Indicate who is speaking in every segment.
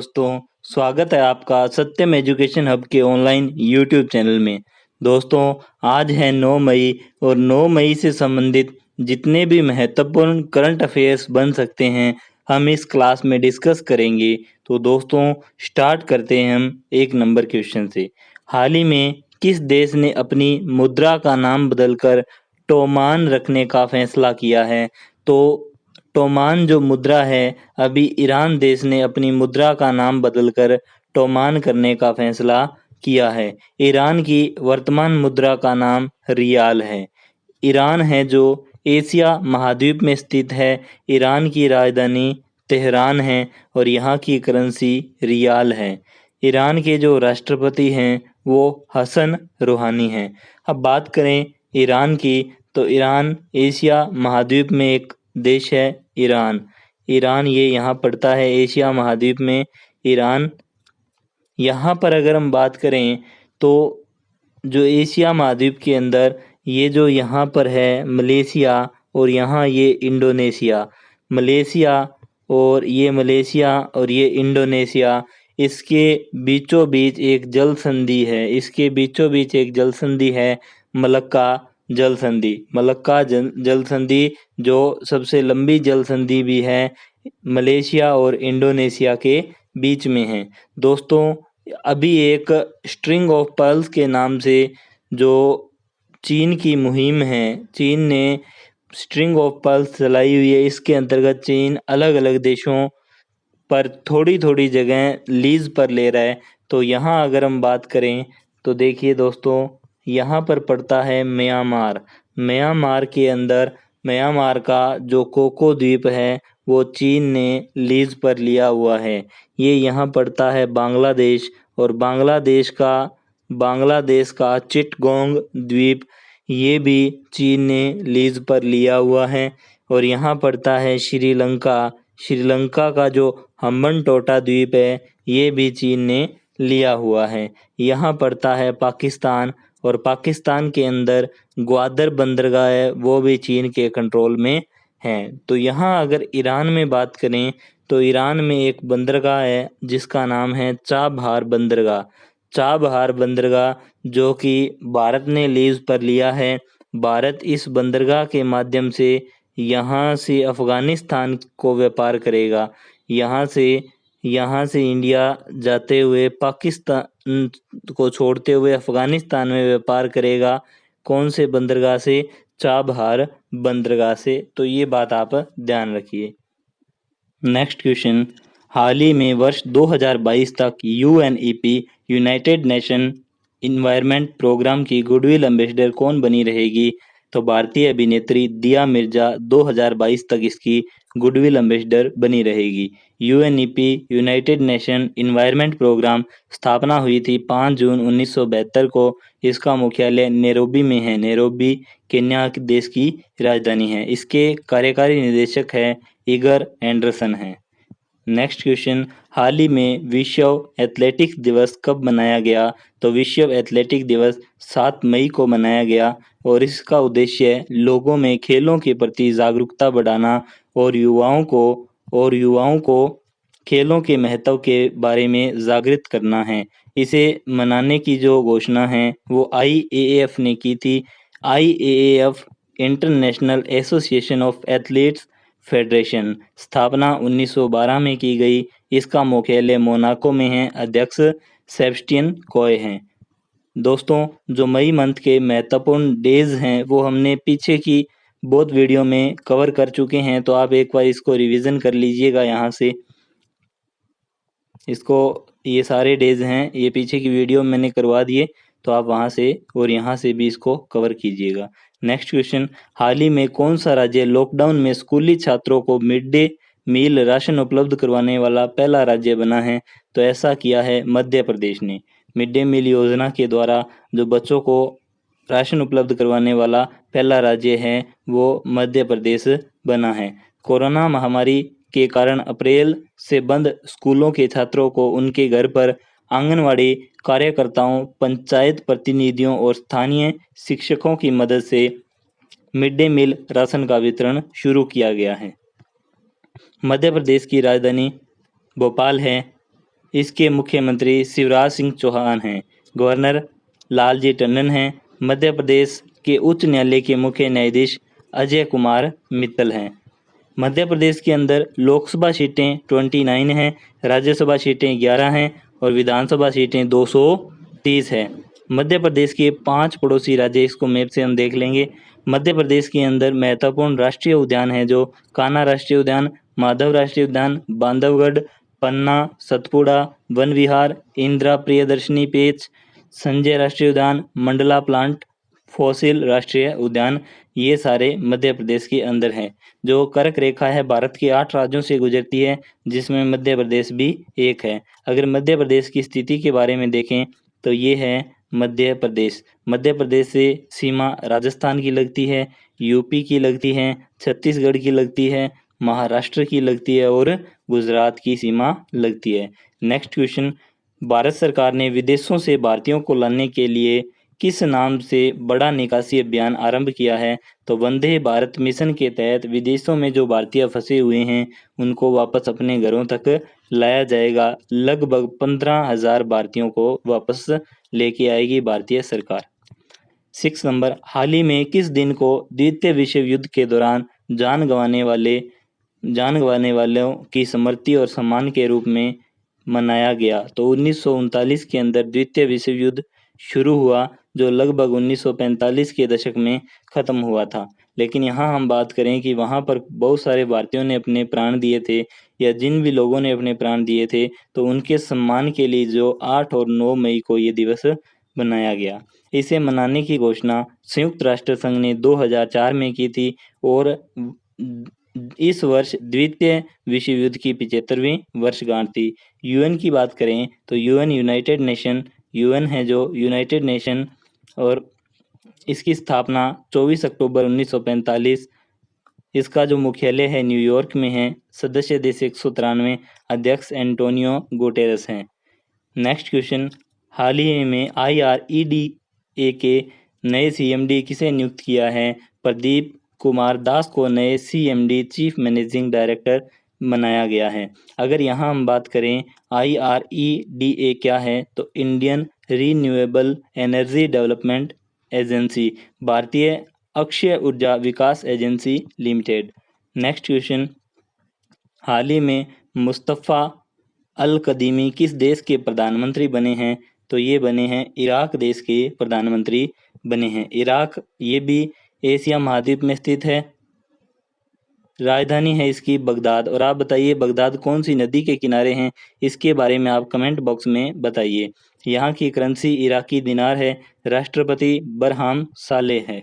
Speaker 1: दोस्तों, स्वागत है आपका सत्यम एजुकेशन हब के ऑनलाइन यूट्यूब चैनल में। दोस्तों, आज है 9 मई और 9 मई से संबंधित जितने भी महत्वपूर्ण करंट अफेयर्स बन सकते हैं, हम इस क्लास में डिस्कस करेंगे। तो दोस्तों, स्टार्ट करते हैं हम एक नंबर क्वेश्चन से। हाल ही में किस देश ने अपनी मुद्रा का नाम बदलकर टोमान रखने का फैसला किया है? तो टोमान जो मुद्रा है, अभी ईरान देश ने अपनी मुद्रा का नाम बदलकर टोमान करने का फैसला किया है। ईरान की वर्तमान मुद्रा का नाम रियाल है। ईरान है जो एशिया महाद्वीप में स्थित है। ईरान की राजधानी तेहरान है और यहाँ की करेंसी रियाल है। ईरान के जो राष्ट्रपति हैं वो हसन रूहानी हैं। अब बात करें ईरान की, तो ईरान एशिया महाद्वीप में एक देश है। ईरान ईरान ये यहाँ पड़ता है एशिया महाद्वीप में। ईरान यहाँ पर अगर हम बात करें तो जो एशिया महाद्वीप के अंदर ये जो यहाँ पर है मलेशिया और यहाँ ये इंडोनेशिया, मलेशिया और ये इंडोनेशिया, इसके बीचों बीच एक जल संधि है। इसके बीचों बीच एक जल संधि है, मलक्का जल संधि। मलक्का जल संधि जो सबसे लंबी जल संधि भी है, मलेशिया और इंडोनेशिया के बीच में है। दोस्तों, अभी एक स्ट्रिंग ऑफ पर्ल्स के नाम से जो चीन की मुहिम है, चीन ने स्ट्रिंग ऑफ पर्ल्स चलाई हुई है। इसके अंतर्गत चीन अलग अलग देशों पर थोड़ी थोड़ी जगह लीज पर ले रहा है। तो यहाँ अगर हम बात करें तो देखिए दोस्तों, यहाँ पर पड़ता है म्यांमार। म्यांमार के अंदर म्यांमार का जो कोको द्वीप है वो चीन ने लीज पर लिया हुआ है। ये यहाँ पड़ता है बांग्लादेश, और बांग्लादेश का चिटगोंग द्वीप ये भी चीन ने लीज पर लिया हुआ है। और यहाँ पड़ता है श्रीलंका। श्रीलंका का जो हम्बनटोटा द्वीप है ये भी चीन ने लिया हुआ है। यहाँ पड़ता है पाकिस्तान, और पाकिस्तान के अंदर ग्वादर बंदरगाह है वो भी चीन के कंट्रोल में है। तो यहाँ अगर ईरान में बात करें तो ईरान में एक बंदरगाह है जिसका नाम है चाबहार बंदरगाह। चाबहार बंदरगाह जो कि भारत ने लीज पर लिया है। भारत इस बंदरगाह के माध्यम से यहाँ से अफगानिस्तान को व्यापार करेगा। यहाँ से इंडिया जाते हुए पाकिस्तान को छोड़ते हुए अफगानिस्तान में व्यापार करेगा। कौन से बंदरगाह से? चाबहार बंदरगाह से। तो ये बात आप ध्यान रखिए। नेक्स्ट क्वेश्चन, हाल ही में वर्ष 2022 तक UNEP united nation environment programme की गुडविल एम्बेसडर कौन बनी रहेगी? तो भारतीय अभिनेत्री दिया मिर्जा 2022 तक इसकी गुडविल एम्बेसडर बनी रहेगी। UNEP united nation environment programme स्थापना हुई थी 5 जून 1972 को। इसका मुख्यालय नैरोबी में है। नैरोबी केन्या देश की राजधानी है। इसके कार्यकारी निदेशक है इगर एंडरसन है। नेक्स्ट क्वेश्चन, हाल ही में विश्व एथलेटिक्स दिवस कब मनाया गया? तो विश्व एथलेटिक दिवस 7 मई को मनाया गया, और इसका उद्देश्य लोगों में खेलों के प्रति जागरूकता बढ़ाना और युवाओं को खेलों के महत्व के बारे में जागृत करना है। इसे मनाने की जो घोषणा है वो आईएएएफ ने की थी। IAAF international association of athletes federation स्थापना 1912 में की गई। इसका मुख्यालय मोनाको में है। अध्यक्ष सेबस्टियन कोए हैं। दोस्तों, जो मई मंथ के महत्वपूर्ण डेज हैं वो हमने पीछे की बहुत वीडियो में कवर कर चुके हैं। तो आप एक बार इसको रिवीजन कर लीजिएगा। यहाँ से इसको, ये सारे डेज हैं, ये पीछे की वीडियो में मैंने करवा दिए, तो आप वहाँ से और यहाँ से भी इसको कवर कीजिएगा। नेक्स्ट क्वेश्चन, हाल ही में कौन सा राज्य लॉकडाउन में स्कूली छात्रों को मिड डे मील राशन उपलब्ध करवाने वाला पहला राज्य बना है? तो ऐसा किया है मध्य प्रदेश ने। मिड डे मील योजना के द्वारा जो बच्चों को राशन उपलब्ध करवाने वाला पहला राज्य है वो मध्य प्रदेश बना है। कोरोना महामारी के कारण अप्रैल से बंद स्कूलों के छात्रों को उनके घर पर आंगनवाड़ी कार्यकर्ताओं, पंचायत प्रतिनिधियों और स्थानीय शिक्षकों की मदद से मिड डे मील राशन का वितरण शुरू किया गया है। मध्य प्रदेश की राजधानी भोपाल है। इसके मुख्यमंत्री शिवराज सिंह चौहान हैं। गवर्नर लालजी टंडन हैं। मध्य प्रदेश के उच्च न्यायालय के मुख्य न्यायाधीश अजय कुमार मित्तल हैं। मध्य प्रदेश के अंदर लोकसभा सीटें 29 हैं, राज्यसभा सीटें 11 हैं और विधानसभा सीटें 230 है। मध्य प्रदेश के 5 पड़ोसी राज्य, इसको मैप से हम देख लेंगे। मध्य प्रदेश के अंदर महत्वपूर्ण राष्ट्रीय उद्यान है जो कान्हा राष्ट्रीय उद्यान, माधव राष्ट्रीय उद्यान, बांधवगढ़, पन्ना, सतपुड़ा वन विहार, इंदिरा प्रियदर्शनी पेच, संजय राष्ट्रीय उद्यान, मंडला प्लांट फॉसिल राष्ट्रीय उद्यान, ये सारे मध्य प्रदेश के अंदर हैं। जो कर्क रेखा है भारत के 8 राज्यों से गुजरती है, जिसमें मध्य प्रदेश भी एक है। अगर मध्य प्रदेश की स्थिति के बारे में देखें तो ये है मध्य प्रदेश। मध्य प्रदेश से सीमा राजस्थान की लगती है, यूपी की लगती है, छत्तीसगढ़ की लगती है, महाराष्ट्र की लगती है और गुजरात की सीमा लगती है। नेक्स्ट क्वेश्चन, भारत सरकार ने विदेशों से भारतीयों को लाने के लिए किस नाम से बड़ा निकासी अभियान आरंभ किया है? तो वंदे भारत मिशन के तहत विदेशों में जो भारतीय फंसे हुए हैं उनको वापस अपने घरों तक लाया जाएगा। लगभग 15,000 भारतीयों को वापस लेके आएगी भारतीय सरकार। 6 नंबर, हाल ही में किस दिन को द्वितीय विश्व युद्ध के दौरान जान गंवाने वालों की स्मृति और सम्मान के रूप में मनाया गया? तो 1939 के अंदर द्वितीय विश्व युद्ध शुरू हुआ, जो लगभग 1945 के दशक में ख़त्म हुआ था। लेकिन यहाँ हम बात करें कि वहाँ पर बहुत सारे भारतीयों ने अपने प्राण दिए थे, या जिन भी लोगों ने अपने प्राण दिए थे, तो उनके सम्मान के लिए जो 8 और 9 मई को ये दिवस बनाया गया। इसे मनाने की घोषणा संयुक्त राष्ट्र संघ ने 2004 में की थी और इस वर्ष द्वितीय विश्व युद्ध की 75वीं वर्षगांठ थी। यूएन की बात करें तो यूएन यूएन है जो यूनाइटेड नेशन, और इसकी स्थापना 24 अक्टूबर 1945, इसका जो मुख्यालय है न्यूयॉर्क में है। सदस्य देश 193, अध्यक्ष एंटोनियो गुटेरेस हैं। नेक्स्ट क्वेश्चन, हाल ही में IREDA के नए CMD किसे नियुक्त किया है? प्रदीप कुमार दास को नए CMD चीफ मैनेजिंग डायरेक्टर बनाया गया है। अगर यहाँ हम बात करें IREDA क्या है, तो Indian renewable energy development agency, भारतीय अक्षय ऊर्जा विकास एजेंसी लिमिटेड। नेक्स्ट क्वेश्चन, हाल ही में मुस्तफ़ा अल कदीमी किस देश के प्रधानमंत्री बने हैं? तो ये बने हैं इराक देश के प्रधानमंत्री बने हैं। इराक ये भी एशिया महाद्वीप में स्थित है। राजधानी है इसकी बगदाद। और आप बताइए बगदाद कौन सी नदी के किनारे हैं? इसके बारे में आप कमेंट बॉक्स में बताइए। यहाँ की करेंसी इराकी दिनार है। राष्ट्रपति बरहाम सालेह है।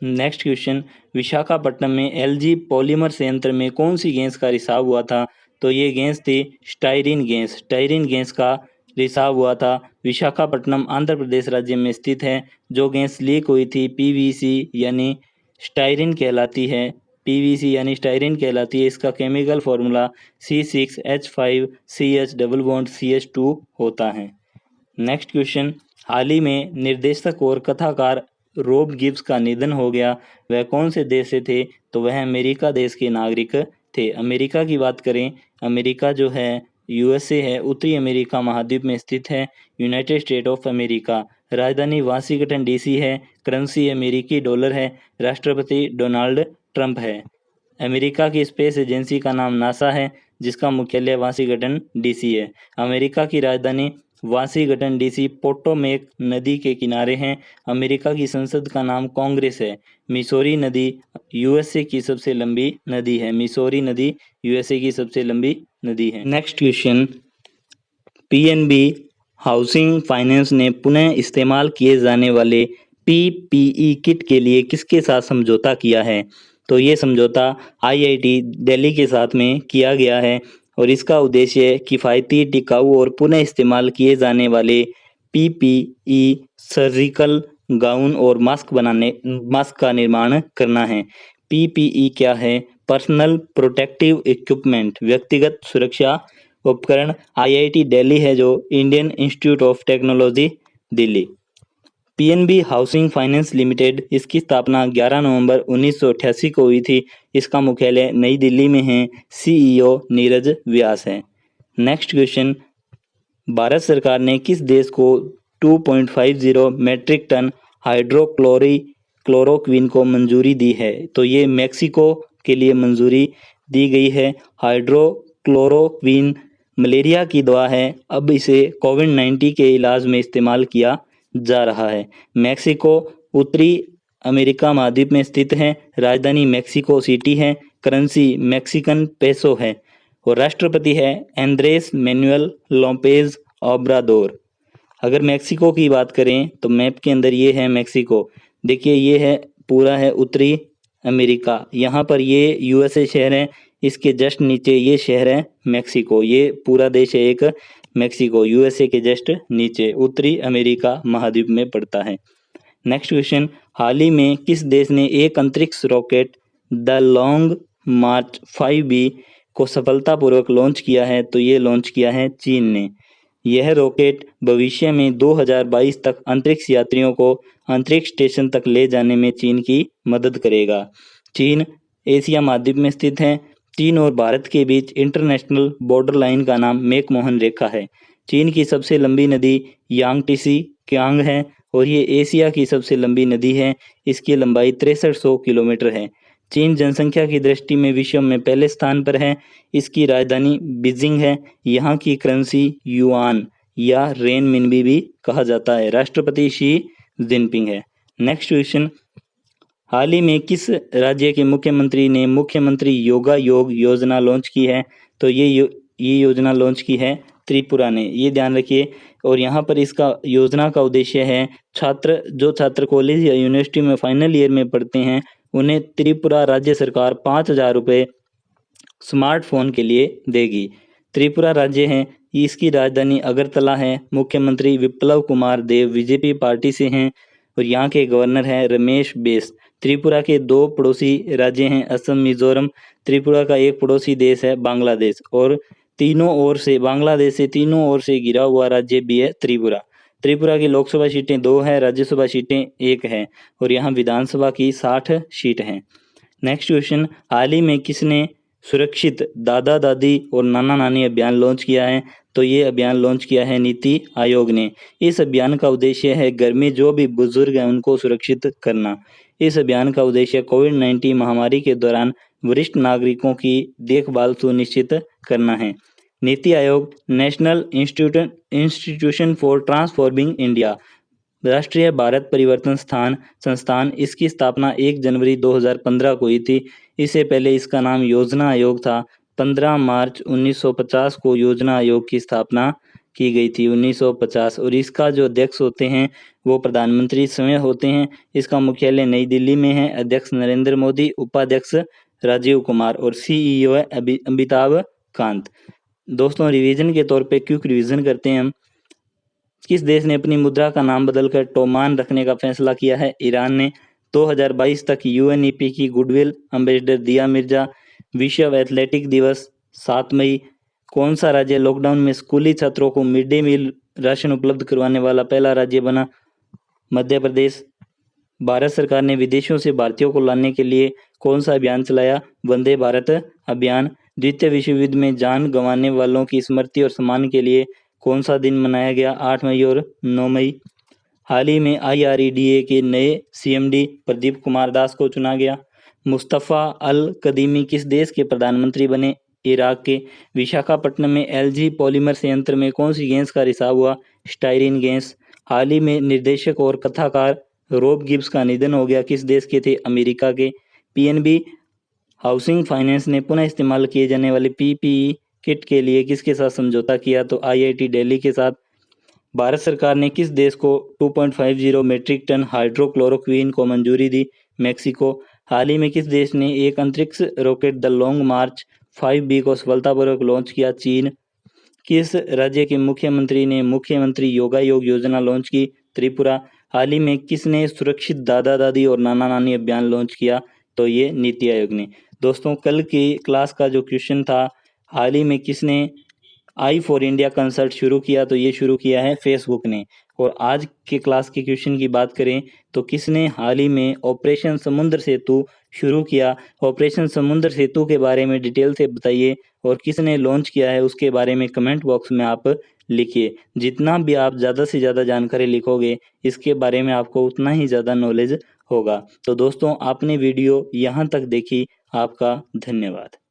Speaker 1: नेक्स्ट क्वेश्चन, विशाखापट्टनम में LG पॉलीमर संयंत्र में कौन सी गैस का रिसाव हुआ था? तो ये गैस थी स्टाइरिन गैस। स्टाइरिन गैस का रिसाव हुआ था। विशाखापट्टनम आंध्र प्रदेश राज्य में स्थित है। जो गैस लीक हुई थी PVC यानी स्टाइरिन कहलाती है। PVC यानी स्टाइरिन कहलाती है। इसका chemical formula C6H5CH double bond CH2 होता है। नेक्स्ट क्वेश्चन, हाल ही में निर्देशक और कथाकार रॉब गिब्स का निधन हो गया। वह कौन से देश से थे? तो वह अमेरिका देश के नागरिक थे। अमेरिका की बात करें, अमेरिका जो है USA है, उत्तरी अमेरिका महाद्वीप में स्थित है। United state of America. राजधानी वाशिंगटन DC है। करेंसी अमेरिकी डॉलर है। राष्ट्रपति डोनाल्ड ट्रंप है। अमेरिका की स्पेस एजेंसी का नाम नासा है, जिसका मुख्यालय वाशिंगटन DC है। अमेरिका की राजधानी वाशिंगटन DC पोटोमेक नदी के किनारे हैं। अमेरिका की संसद का नाम कांग्रेस है। मिसौरी नदी USA की सबसे लंबी नदी है। मिसौरी नदी USA की सबसे लंबी नदी है। Next question, PNB housing finance ने पुनः इस्तेमाल किए जाने वाले PPE किट के लिए किसके साथ समझौता किया है? तो ये समझौता IIT दिल्ली के साथ में किया गया है और इसका उद्देश्य किफ़ायती, टिकाऊ और पुनः इस्तेमाल किए जाने वाले PPE सर्जिकल गाउन और मास्क का निर्माण करना है। PPE क्या है? पर्सनल प्रोटेक्टिव इक्विपमेंट, व्यक्तिगत सुरक्षा उपकरण। IIT दिल्ली है जो Indian institute of technology Delhi. PNB housing finance limited, इसकी स्थापना 11 नवंबर 1988 को हुई थी। इसका मुख्यालय नई दिल्ली में है। CEO नीरज व्यास है। नेक्स्ट क्वेश्चन, भारत सरकार ने किस देश को 2.50 मैट्रिक टन क्लोरोक्विन को मंजूरी दी है? तो ये मेक्सिको के लिए मंजूरी दी गई है। हाइड्रोक्लोरोक्विन मलेरिया की दवा है, अब इसे कोविड-19 के इलाज में इस्तेमाल किया जा रहा है। मेक्सिको उत्तरी अमेरिका महाद्वीप में स्थित है। राजधानी मेक्सिको सिटी है। करेंसी मैक्सिकन पेसो है और राष्ट्रपति है एंड्रेस मैनुअल लोपेज ओब्राडोर। अगर मेक्सिको की बात करें तो मैप के अंदर ये है मेक्सिको। देखिए ये है पूरा है उत्तरी अमेरिका, यहाँ पर ये यूएसए शहर है, इसके जस्ट नीचे ये शहर है मेक्सिको। ये पूरा देश है एक मेक्सिको, यूएसए के जस्ट नीचे उत्तरी अमेरिका महाद्वीप में पड़ता है। नेक्स्ट क्वेश्चन, हाल ही में किस देश ने एक अंतरिक्ष rocket the long March 5B को सफलतापूर्वक लॉन्च किया है? तो ये लॉन्च किया है चीन ने। यह रॉकेट भविष्य में 2022 तक अंतरिक्ष यात्रियों को अंतरिक्ष स्टेशन तक ले जाने में चीन की मदद करेगा। चीन एशिया महाद्वीप में स्थित है। चीन और भारत के बीच इंटरनेशनल बॉर्डर लाइन का नाम मैकमोहन रेखा है। चीन की सबसे लंबी नदी यांगटीसी कियांग है और ये एशिया की सबसे लंबी नदी है। इसकी लंबाई 6300 किलोमीटर है। चीन जनसंख्या की दृष्टि में विश्व में पहले स्थान पर है। इसकी राजधानी बीजिंग है। यहाँ की करेंसी युआन या रेन मिनबी भी कहा जाता है। राष्ट्रपति शी जिनपिंग है। नेक्स्ट क्वेश्चन, हाल ही में किस राज्य के मुख्यमंत्री ने मुख्यमंत्री योगा योग योजना लॉन्च की है? तो ये योजना लॉन्च की है त्रिपुरा ने, ये ध्यान रखिए। और यहाँ पर इसका योजना का उद्देश्य है जो छात्र कॉलेज या यूनिवर्सिटी में फाइनल ईयर में पढ़ते हैं उन्हें त्रिपुरा राज्य सरकार 5,000 रुपये स्मार्टफोन के लिए देगी। त्रिपुरा राज्य है, इसकी राजधानी अगरतला है। मुख्यमंत्री विप्लव कुमार देव बीजेपी पार्टी से हैं और यहाँ के गवर्नर हैं रमेश बैस। त्रिपुरा के 2 पड़ोसी राज्य हैं असम मिजोरम। त्रिपुरा का एक पड़ोसी देश है बांग्लादेश और बांग्लादेश से तीनों ओर से घिरा हुआ राज्य भी है त्रिपुरा। त्रिपुरा की लोकसभा सीटें 2 हैं, राज्यसभा सीटें 1 हैं और यहाँ विधानसभा की 60 सीट हैं। नेक्स्ट क्वेश्चन, हाल ही में किसने सुरक्षित दादा दादी और नाना नानी अभियान लॉन्च किया है? तो ये अभियान लॉन्च किया है नीति आयोग ने। इस अभियान का उद्देश्य है घर में जो भी बुजुर्ग हैं उनको सुरक्षित करना। इस अभियान का उद्देश्य कोविड-19 महामारी के दौरान वरिष्ठ नागरिकों की देखभाल सुनिश्चित करना है। NITI Aayog national institution for transforming India, राष्ट्रीय भारत परिवर्तन संस्थान, इसकी स्थापना 1 जनवरी 2015 को हुई थी। इससे पहले इसका नाम योजना आयोग था। 15 मार्च 1950 को योजना आयोग की स्थापना की गई थी 1950 और इसका जो अध्यक्ष होते हैं वो प्रधानमंत्री स्वयं होते हैं। इसका मुख्यालय नई दिल्ली में है। अध्यक्ष नरेंद्र मोदी, उपाध्यक्ष राजीव कुमार और CEO है अमिताभ कांत। दोस्तों रिवीजन के तौर पे क्विक रिवीजन करते हैं हम। किस देश ने अपनी मुद्रा का नाम बदलकर टोमान रखने का फैसला किया है? ईरान ने। 2022 तक UNEP की गुडविल एम्बेसडर दिया मिर्जा। विश्व एथलेटिक दिवस 7 मई। कौन सा राज्य लॉकडाउन में स्कूली छात्रों को मिड डे मील राशन उपलब्ध करवाने वाला पहला राज्य बना? मध्य प्रदेश। भारत सरकार ने विदेशों से भारतीयों को लाने के लिए कौन सा अभियान चलाया? वंदे भारत अभियान। द्वितीय विश्व युद्ध में जान गंवाने वालों की स्मृति और सम्मान के लिए कौन सा दिन मनाया गया? 8 मई और 9 मई। हाल ही में IREDA के नए CMD प्रदीप कुमार दास को चुना गया। मुस्तफ़ा अल कदीमी किस देश के प्रधानमंत्री बने? इराक के। विशाखापट्टनम में LG पॉलीमर संयंत्र में कौन सी गैस का रिसाव हुआ? Styrene gas. हाल ही में निर्देशक और कथाकार रॉब गिब्स का निधन हो गया, किस देश के थे? अमेरिका के। PNB हाउसिंग फाइनेंस ने पुनः इस्तेमाल किए जाने वाले PPE किट के लिए किसके साथ समझौता किया? तो IIT दिल्ली के साथ। भारत सरकार ने किस देश को 2.50 मैट्रिक टन हाइड्रोक्लोरोक्विन को मंजूरी दी? मेक्सिको। हाल ही में किस देश ने एक अंतरिक्ष rocket the long March 5B को सफलतापूर्वक लॉन्च किया? चीन। किस राज्य के मुख्यमंत्री ने मुख्यमंत्री योगा योग योजना लॉन्च की? त्रिपुरा। हाल ही में किसने सुरक्षित दादा दादी और नाना नानी अभियान लॉन्च किया? तो ये नीति आयोग ने। दोस्तों कल की क्लास का जो क्वेश्चन था, हाल ही में किसने I4 इंडिया कंसर्ट शुरू किया? तो ये शुरू किया है फेसबुक ने। और आज के क्लास के क्वेश्चन की बात करें तो किसने हाल ही में ऑपरेशन समुद्र सेतु शुरू किया? ऑपरेशन समुद्र सेतु के बारे में डिटेल से बताइए और किसने लॉन्च किया है उसके बारे में कमेंट बॉक्स में आप लिखिए। जितना भी आप ज़्यादा से ज़्यादा जानकारी लिखोगे इसके बारे में आपको उतना ही ज़्यादा नॉलेज होगा। तो दोस्तों आपने वीडियो यहाँ तक देखी, आपका धन्यवाद।